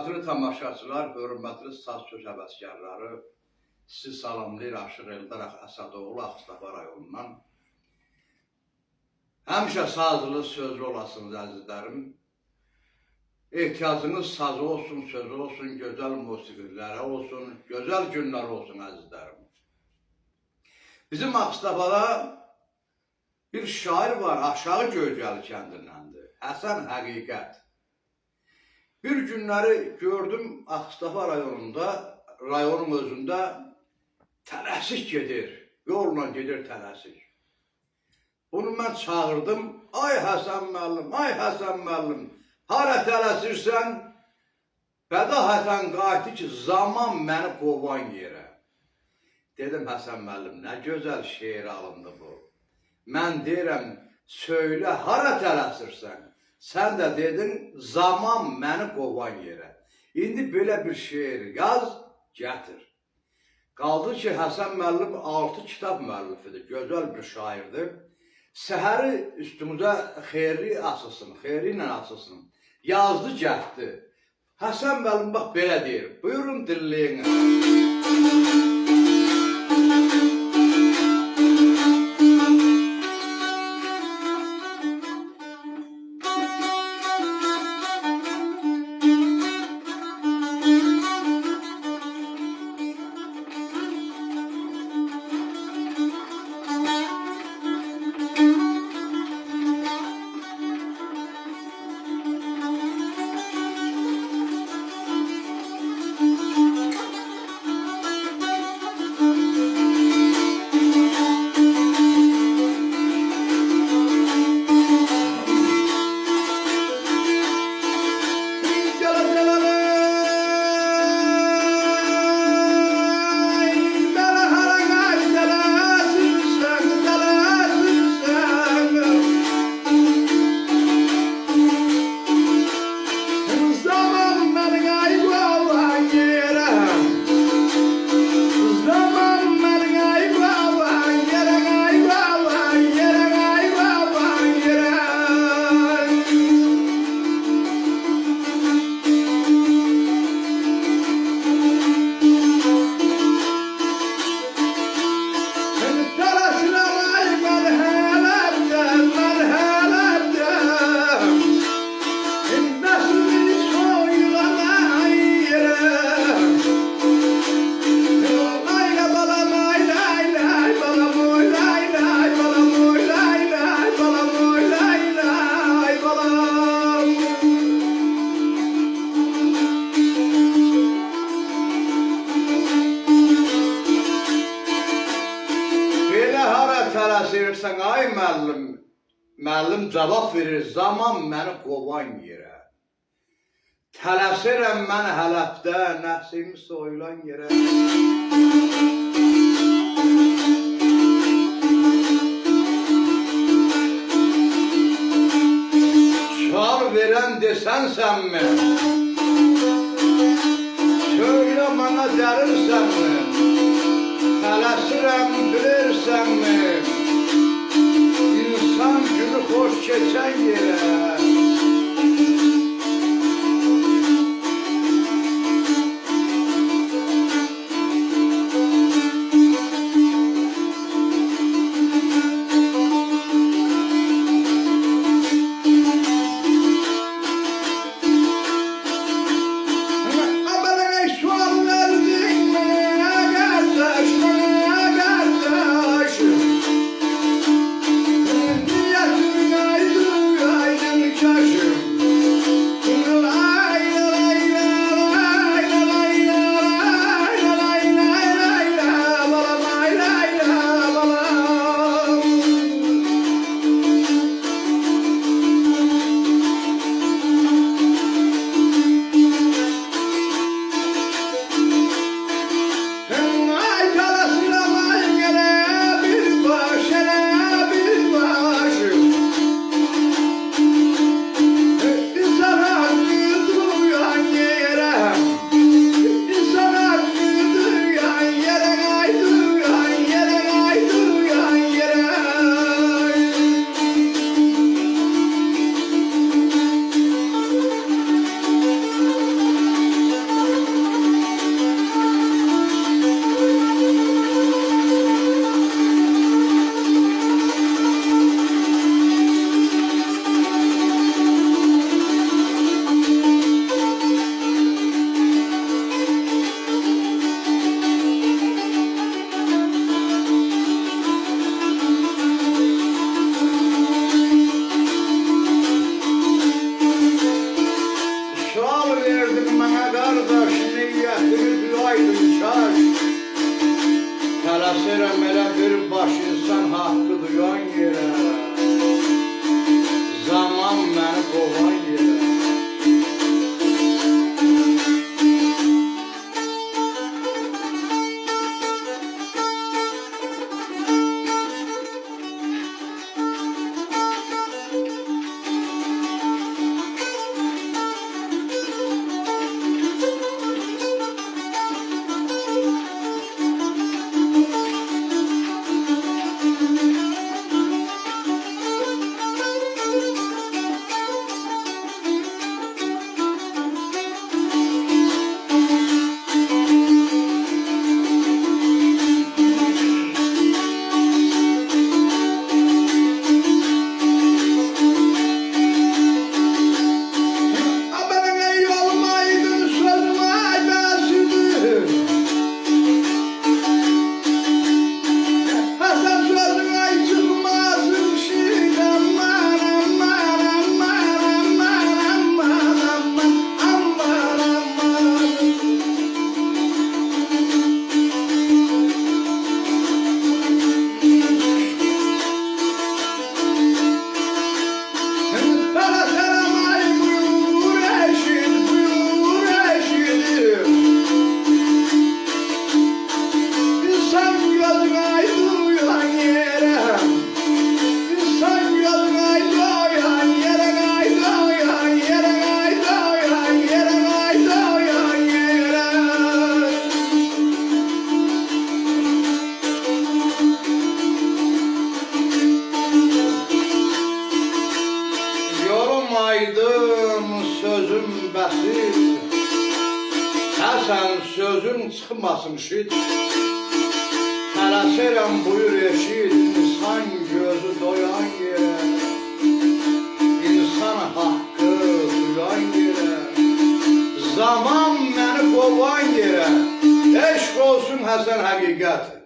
Hörmətli tamaşaçılar, hörmətli saz söz həvəskarları, sizi salamlayır Aşıq Eldar Əsədoğlu Ağstafa rayonundan. Həmişə sazlı, sözlü olasınız əzizlərim. Ehtiyacınız sazı olsun, sözü olsun, gözəl musiqilərə olsun, gözəl günlər olsun əzizlərim. Bizim Ağstafada bir şair var, Aşağı Göycəli kəndindəndir, Həsən Həqiqət. Bir günləri gördüm Ağstafa rayonunda, rayonun özündə tələsik gedir, yolla gedir tələsik. Bunu mən çağırdım, ay Həsən müəllim, ay Həsən müəllim, hara tələsirsən, bədahətən qayıtdı ki, zaman məni qovan yerə. Dedim Həsən müəllim, nə gözəl şeir alındı bu. Mən deyirəm, söylə, hara tələsirsən? Sən də dedin, zaman məni qovan yerə. İndi belə bir şeir yaz, gətir. Qaldı ki, Həsən müəllim 6 kitab müəllifidir, gözəl bir şairdir. Səhəri üstümüzə xeyri açılsın, xeyri ilə açılsın. Yazdı, gətdi. Həsən müəllim bax belə deyir, buyurun dinləyin. Tələsirsən, ay müəllim, müəllim cavab verir, zaman məni qovan yerə. Tələsirəm mən hələbdə, nəfsimi soyulan yerə. Sual verən desənsənmi? Söylə mənə dərirsənmi? Tələsirəm bilirsənmi? İnsan günü xoş keçən yerə. Niyetin aydın Tələsirəm elə bir baş insan haqqı duyan yerə, zaman məni qovan yerə. Aydın sözüm bəsit, Həsən sözün çıxmasın şit. Tələsirəm buyur eşit, insan gözü doyan yerə, insan haqqı duyan yerə, zaman məni qovan yerə. Eşq olsun Həsən həqiqət.